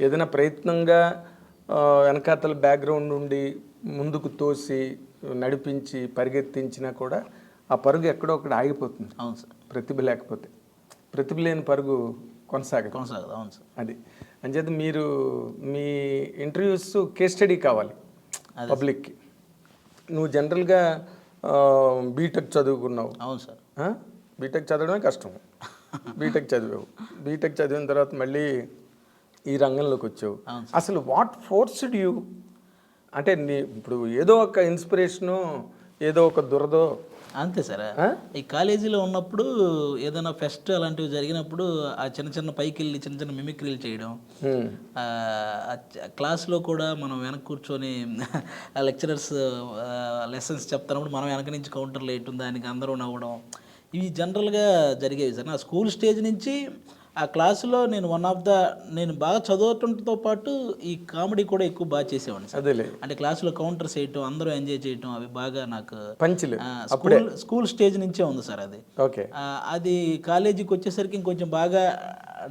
ఏదైనా ప్రయత్నంగా వెనకాతల బ్యాక్గ్రౌండ్ నుండి ముందుకు తోసి నడిపించి పరిగెత్తించినా కూడా ఆ పరుగు ఎక్కడో ఒకటి ఆగిపోతుంది. అవును సార్. ప్రతిభ లేకపోతే, ప్రతిభ లేని పరుగు కొనసాగదు. అవును సార్. అది అంచేత మీరు మీ ఇంటర్వ్యూస్ కేస్ స్టడీ కావాలి పబ్లిక్కి. నువ్వు జనరల్గా బీటెక్ చదువుకున్నావు. అవును సార్. బీటెక్ చదవడమే కష్టం. బీటెక్ చదివావు, బీటెక్ చదివిన తర్వాత మళ్ళీ ఈ రంగంలోకి వచ్చావు. అసలు వాట్ ఫోర్స్డ్ యూ? అంటే నీ ఇప్పుడు ఏదో ఒక ఇన్స్పిరేషను, ఏదో ఒక దురదో. అంతే సార్. ఈ కాలేజీలో ఉన్నప్పుడు ఏదైనా ఫెస్ట్ అలాంటివి జరిగినప్పుడు ఆ చిన్న చిన్న పైకి వెళ్ళి చిన్న చిన్న మిమిక్రీలు చేయడం, క్లాస్లో కూడా మనం వెనక కూర్చొని లెక్చరర్స్ లెసన్స్ చెప్తున్నప్పుడు మనం వెనక నుంచి కౌంటర్లు వేయటం, దానికి అందరూ నవ్వడం, ఇవి జనరల్గా జరిగేవి సార్. నా స్కూల్ స్టేజ్ నుంచి ఆ క్లాసులో నేను బాగా చదవటంతో పాటు ఈ కామెడీ కూడా ఎక్కువ బాగా చేసేవాడిని సార్. అంటే క్లాసులో కౌంటర్స్ వేయటం, అందరూ ఎంజాయ్ చేయటం, అవి బాగా నాకు స్కూల్ స్టేజ్ నుంచే ఉంది సార్ అది. అది కాలేజీకి వచ్చేసరికి ఇంకొంచెం బాగా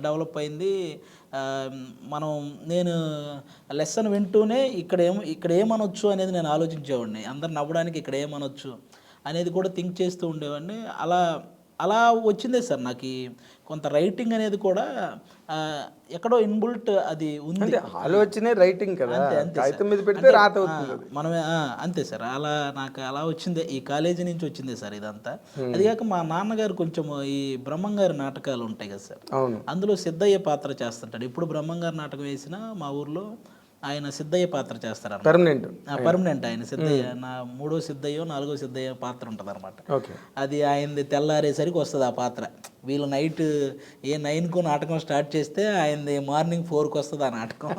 డెవలప్ అయింది. నేను లెసన్ వింటూనే ఇక్కడ ఏమనొచ్చు అనేది నేను ఆలోచించేవాడిని. అందరు నవ్వడానికి ఇక్కడ ఏమనొచ్చు అనేది కూడా థింక్ చేస్తూ ఉండేవాడిని. అలా వచ్చిందే సార్ నాకు కొంత రైటింగ్ అనేది కూడా ఎక్కడో ఇన్బుల్ట్ అది ఉంది. ఆలోచనే రైటింగ్ కదా, కాగితం మీద పెడితే రాత అవుతుంది. మనమే అంతే సార్. నాకు అలా వచ్చిందే, ఈ కాలేజీ నుంచి వచ్చిందే సార్ ఇదంతా. అది కాక మా నాన్నగారు కొంచెం ఈ బ్రహ్మంగారి నాటకాలు ఉంటాయి కదా సార్, అందులో సిద్ధయ్య పాత్ర చేస్తుంటాడు. ఇప్పుడు బ్రహ్మంగారి నాటకం వేసినా మా ఊర్లో ఆయన సిద్ధయ్య పాత్ర చేస్తారు. పర్మనెంట్ ఆయన సిద్ధయ్య, నా 3వ సిద్ధయ్యో 4వ సిద్ధయ్య పాత్ర ఉంటుంది అనమాట. అది ఆయనది తెల్లారేసరికి వస్తుంది ఆ పాత్ర. వీళ్ళు నైట్ 9కు నాటకం స్టార్ట్ చేస్తే ఆయనది మార్నింగ్ 4కి వస్తుంది ఆ నాటకం.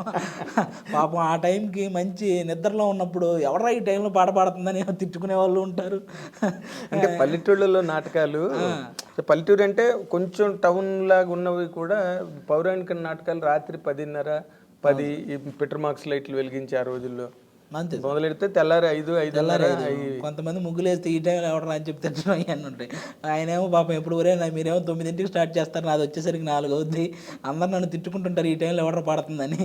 పాపం ఆ టైంకి మంచి నిద్రలో ఉన్నప్పుడు ఎవరా ఈ టైంలో పాట పాడుతుందని తిట్టుకునే వాళ్ళు ఉంటారు. అంటే పల్లెటూళ్ళలో నాటకాలు, పల్లెటూరు అంటే కొంచెం టౌన్ లాగా ఉన్నవి కూడా పౌరాణిక నాటకాలు రాత్రి 10:30, 10 ఈ పెట్రోల్ మార్క్స్ లైట్లు వెలిగించి ఆ రోజుల్లో అంతే మొదలెడితే తెల్లారి 5. కొంతమంది ముగ్గులు వేస్తే ఈ టైంలో ఎవడరా అని చెప్తే అన్నీ ఉంటాయి. ఆయనేమో పాపం ఎప్పుడు మీరేమో 9ంటికి స్టార్ట్ చేస్తారు, నాది వచ్చేసరికి 4 అవుద్ది, అందరు నన్ను తిట్టుకుంటుంటారు ఈ టైంలో ఎవడరా పడుతుందని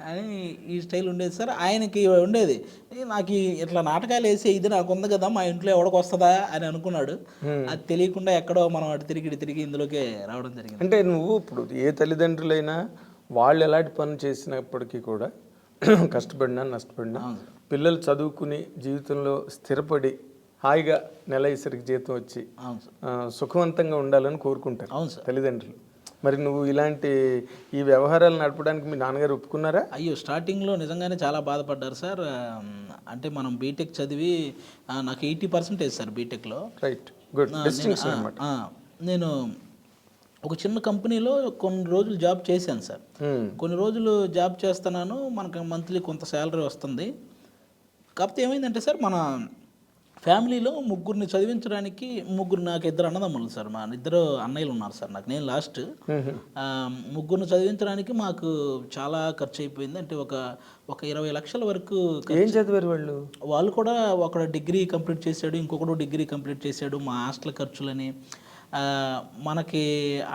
అని ఈ స్టైల్ ఉండేది సార్. ఆయనకి ఉండేది, నాకు ఇట్లా నాటకాలు వేసి ఇది నాకు ఉంది కదా, మా ఇంట్లో ఎవడికి వస్తుందా అని అనుకున్నాడు. అది తెలియకుండా ఎక్కడో మనం అటు తిరిగి ఇందులోకే రావడం జరిగింది. అంటే నువ్వు ఇప్పుడు ఏ తల్లిదండ్రులైనా వాళ్ళు ఎలాంటి పనులు చేసినప్పటికీ కూడా కష్టపడినా నష్టపడినా పిల్లలు చదువుకుని జీవితంలో స్థిరపడి హాయిగా నెల ఇసరికి జీతం వచ్చి సుఖవంతంగా ఉండాలని కోరుకుంటారు తల్లిదండ్రులు. మరి నువ్వు ఇలాంటి ఈ వ్యవహారాలు నడపడానికి మీ నాన్నగారు ఒప్పుకున్నారా? అయ్యో, స్టార్టింగ్లో నిజంగానే చాలా బాధపడ్డారు సార్. అంటే మనం బీటెక్ చదివి నాకు 80% సార్ బీటెక్లో. రైట్, గుడ్ డిస్టింక్షన్ అన్నమాట. నేను ఒక చిన్న కంపెనీలో కొన్ని రోజులు జాబ్ చేశాను సార్. కొన్ని రోజులు జాబ్ చేస్తున్నాను, మనకు మంత్లీ కొంత శాలరీ వస్తుంది. కాకపోతే ఏమైందంటే సార్, మన ఫ్యామిలీలో ముగ్గురిని చదివించడానికి నాకు 2 అన్నదమ్ములు సార్. మా 2 అన్నయ్యలు ఉన్నారు సార్ నాకు, నేను లాస్ట్. ముగ్గురిని చదివించడానికి మాకు చాలా ఖర్చు అయిపోయింది. అంటే ఒక 20 లక్షల వరకు. ఏం చదివారు వాళ్ళు? వాళ్ళు కూడా ఒకడు డిగ్రీ కంప్లీట్ చేశాడు, ఇంకొకడు డిగ్రీ కంప్లీట్ చేశాడు. మా హాస్టల్ ఖర్చులని మనకి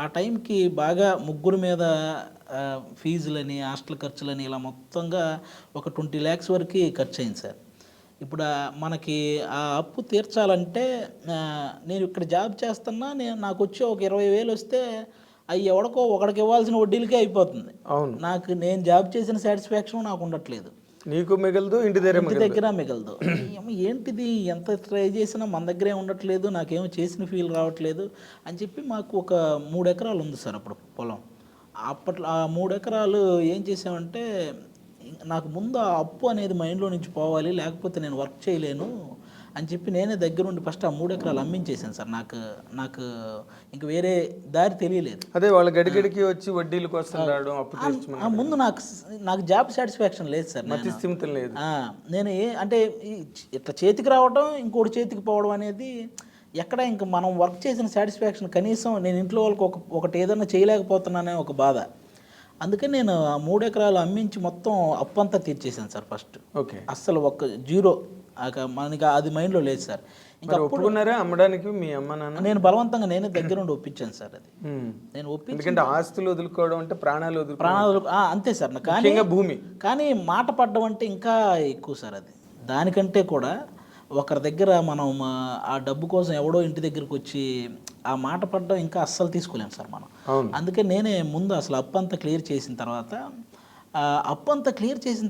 ఆ టైంకి బాగా ముగ్గురు మీద ఫీజులని, హాస్టల్ ఖర్చులని ఇలా మొత్తంగా ఒక 20 lakhs వరకు ఖర్చు అయింది సార్. ఇప్పుడు మనకి ఆ అప్పు తీర్చాలంటే నేను ఇక్కడ జాబ్ చేస్తున్నా, నాకు వచ్చి ఒక 20,000 వస్తే అవి ఎవడికో ఒకడికి ఇవ్వాల్సిన వడ్డీలకే అయిపోతుంది. నేను జాబ్ చేసిన సాటిస్ఫాక్షన్ నాకు ఉండట్లేదు. నీకు మిగలదు, ఇంటి దగ్గర మిగలదు. ఏంటిది, ఎంత ట్రై చేసినా మన దగ్గరే ఉండట్లేదు, నాకేమో చేసిన ఫీల్ రావట్లేదు అని చెప్పి మాకు ఒక 3 ఎకరాలు ఉంది సార్ అప్పుడు పొలం. అప్పట్లో ఆ 3 ఎకరాలు ఏం చేసామంటే, నాకు ముందు ఆ అప్పు అనేది మైండ్లో నుంచి పోవాలి, లేకపోతే నేను వర్క్ చేయలేను అని చెప్పి నేనే దగ్గరుండి ఫస్ట్ ఆ 3 ఎకరాలు అమ్మించేసాను సార్. నాకు ఇంక వేరే దారి తెలియలేదు. అదే వాళ్ళ గడిగడికి వచ్చి వడ్డీల కోసం రావడం, అప్పు ముందు నాకు జాబ్ సాటిస్ఫాక్షన్ లేదు సార్. లేదు. నేను అంటే ఇట్లా చేతికి రావడం, ఇంకోటి చేతికి పోవడం అనేది ఎక్కడ ఇంక మనం వర్క్ చేసిన సాటిస్ఫాక్షన్ కనీసం నేను ఇంట్లో వాళ్ళకి ఒకటి ఏదైనా చేయలేకపోతున్నానే ఒక బాధ. అందుకని నేను ఆ 3 ఎకరాలు అమ్మించి మొత్తం అప్పంతా తీర్చేసాను సార్ ఫస్ట్. ఓకే. అస్సలు 0 మనకి అది మైండ్లో లేదు సార్. మరి ఒప్పుకున్నారా అమ్మడానికి మీ అమ్మ నాన్న? నేను బలవంతంగా నేనే దగ్గరుండి ఒప్పించాను సార్ అది. నేను ఎందుకంటే ఆస్తులు వదులుకోవడం అంటే ప్రాణాలు ప్రాణాలు అంతే సార్. కానీ ముఖ్యంగా భూమి. కానీ మాట పడ్డం అంటే ఇంకా ఎక్కువ సార్ అది. దానికంటే కూడా ఒకరి దగ్గర మనం ఆ డబ్బు కోసం ఎవడో ఇంటి దగ్గరికి వచ్చి ఆ మాట పడ్డం ఇంకా అస్సలు తీసుకోలేము సార్ మనం. అందుకే నేనే ముందు అసలు అప్పంతా క్లియర్ చేసిన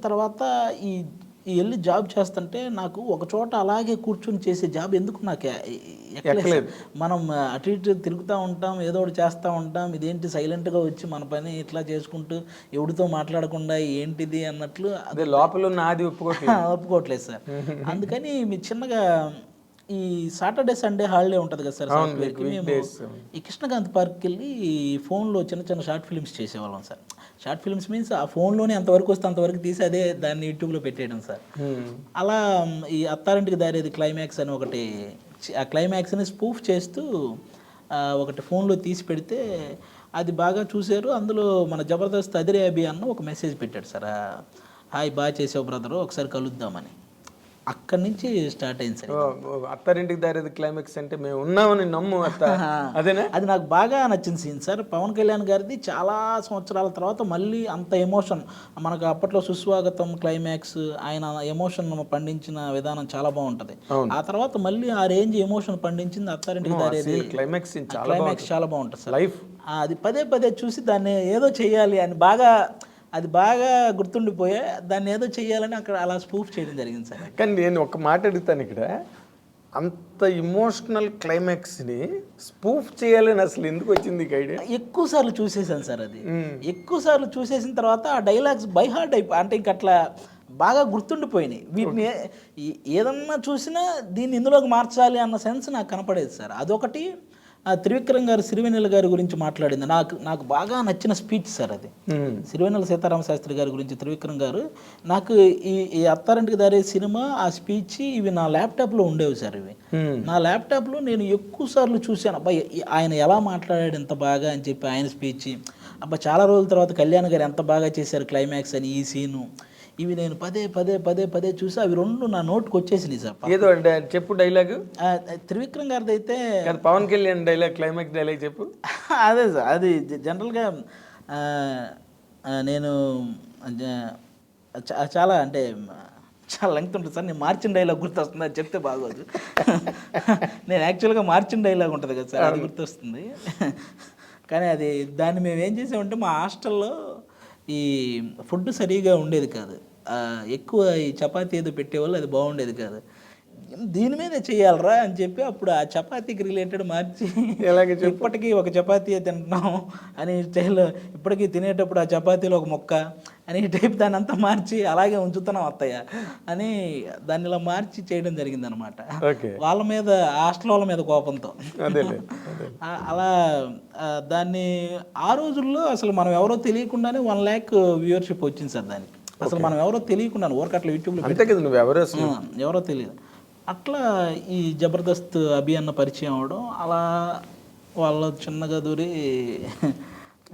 తర్వాత ఈ వెళ్ళి జాబ్ చేస్తుంటే నాకు ఒక చోట అలాగే కూర్చొని చేసే జాబ్ ఎందుకు నాకు ఎక్కలేదు. మనం అటు ఇటు తిరుగుతూ ఉంటాం, ఏదో ఒకటి చేస్తూ ఉంటాం, ఇదేంటి సైలెంట్గా వచ్చి మన పని ఇట్లా చేసుకుంటూ ఎవరితో మాట్లాడకుండా ఏంటిది అన్నట్లు లోపల నాది ఒప్పుకోవట్లేదు సార్. అందుకని మీ చిన్నగా ఈ సాటర్డే సండే హాలిడే ఉంటుంది కదా సార్ సాఫ్ట్వేర్కి, మేము ఈ కృష్ణకాంత్ పార్క్కి వెళ్ళి ఫోన్లో చిన్న చిన్న షార్ట్ ఫిల్మ్స్ చేసేవాళ్ళం సార్. షార్ట్ ఫిల్మ్స్ మీన్స్ ఆ ఫోన్లోనే ఎంతవరకు వస్తే అంతవరకు తీసి అదే దాన్ని యూట్యూబ్లో పెట్టేయడం సార్. అలా ఈ అత్తారింటికి దారేది క్లైమాక్స్ అని ఒకటి, ఆ క్లైమాక్స్ని స్పూఫ్ చేస్తూ ఒకటి ఫోన్లో తీసి పెడితే అది బాగా చూశారు. అందులో మన జబర్దస్త్ అదిరే అభి అన్న ఒక మెసేజ్ పెట్టాడు సార్, హాయ్ బాగా చేసావు బ్రదరు, ఒకసారి కలుద్దామని. అక్కడి నుంచి స్టార్ట్ అయింది సార్. అత్తారింటికి దారేది క్లైమాక్స్ అంటే మేము ఉన్నామని నమ్ము అదేనా? అది నాకు బాగా నచ్చిన సీన్ సార్. పవన్ కళ్యాణ్ గారిది చాలా సంవత్సరాల తర్వాత మళ్ళీ అంత ఎమోషన్, మనకు అప్పట్లో సుస్వాగతం క్లైమాక్స్ ఆయన ఎమోషన్ పండించిన విధానం చాలా బాగుంటది. ఆ తర్వాత మళ్ళీ ఆ range emotion పండించింది Attarintiki Daredi climax చాలా బాగుంటుంది సార్. అది పదే పదే చూసి దాన్ని ఏదో చేయాలి అని అది బాగా గుర్తుండిపోయే, దాన్ని ఏదో చెయ్యాలని అక్కడ అలా స్పూఫ్ చేయడం జరిగింది సార్. కానీ నేను ఒక మాట అడుగుతాను ఇక్కడ, అంత ఇమోషనల్ క్లైమాక్స్ని స్పూఫ్ చేయాలని అసలు ఎందుకు వచ్చింది ఐడియా? ఎక్కువ సార్లు చూసేసాను సార్. అది ఎక్కువ సార్లు చూసేసిన తర్వాత ఆ డైలాగ్స్ బై హార్ట్ అంటే ఇంక అట్లా బాగా గుర్తుండిపోయినాయి. వీటిని ఏదన్నా చూసినా దీన్ని ఇందులోకి మార్చాలి అన్న సెన్స్ నాకు కనపడేది సార్. అదొకటి. త్రివిక్రమ్ గారు సిరివెన్నెల గారి గురించి మాట్లాడింది నాకు బాగా నచ్చిన స్పీచ్ సార్ అది. సిరివెన్నెల సీతారామ శాస్త్రి గారి గురించి త్రివిక్రమ్ గారు, నాకు ఈ అత్తారింటికి దారే సినిమా ఆ స్పీచ్ ఇవి నా ల్యాప్టాప్లో ఉండేవి సార్. ఇవి నా ల్యాప్టాప్లో నేను ఎక్కువ సార్లు చూశాను. అబ్బాయి ఆయన ఎలా మాట్లాడాడు ఎంత బాగా అని చెప్పి ఆయన స్పీచ్. అబ్బా చాలా రోజుల తర్వాత కళ్యాణ్ గారు ఎంత బాగా చేశారు క్లైమాక్స్ అని ఈ సీను. ఇవి నేను పదే పదే పదే పదే చూసి అవి రెండు నా నోట్కి వచ్చేసినాయి సార్. ఏదో చెప్పు డైలాగ్. త్రివిక్రమ్ గారిది అయితే Pawan Kalyan dialogue, climax dialogue చెప్పు. అదే సార్, అది జనరల్గా నేను చాలా అంటే చాలా లెంగ్త్ ఉంటుంది సార్. నేను మార్చిన డైలాగ్ గుర్తొస్తుంది, అది చెప్తే బాగోదు. నేను యాక్చువల్గా మార్చిన డైలాగ్ ఉంటుంది కదా సార్, అది గుర్తొస్తుంది. కానీ దాన్ని మేము ఏం చేసామంటే మా హాస్టల్లో ఈ ఫుడ్ సరిగా ఉండేది కాదు. ఎక్కువ ఈ చపాతీ ఏదో పెట్టేవాళ్ళు, అది బాగుండేది కాదు. దీని మీదే చేయాలరా అని చెప్పి అప్పుడు ఆ చపాతీకి రిలేటెడ్ మార్చి, ఇప్పటికీ ఒక చపాతీ తింటున్నాం అని స్టైల్, ఇప్పటికీ తినేటప్పుడు ఆ చపాతీలో ఒక మొక్క అని టైప్ దాన్ని అంతా మార్చి అలాగే ఉంచుతున్నాం అత్తయ్య అని దాన్ని ఇలా మార్చి చేయడం జరిగింది అనమాట. వాళ్ళ మీద, హాస్టల్ వాళ్ళ మీద కోపంతో. అలా దాన్ని ఆ రోజుల్లో అసలు మనం ఎవరో తెలియకుండానే 1 lakh వ్యూవర్షిప్ వచ్చింది సార్ దానికి. అసలు మనం ఎవరో తెలియకుండా ఊరకట్ల యూట్యూబ్లో ఎవరో తెలియదు. అట్లా ఈ జబర్దస్త్ అభి అన్న పరిచయం అవడం, అలా వాళ్ళ చిన్నగా దూరి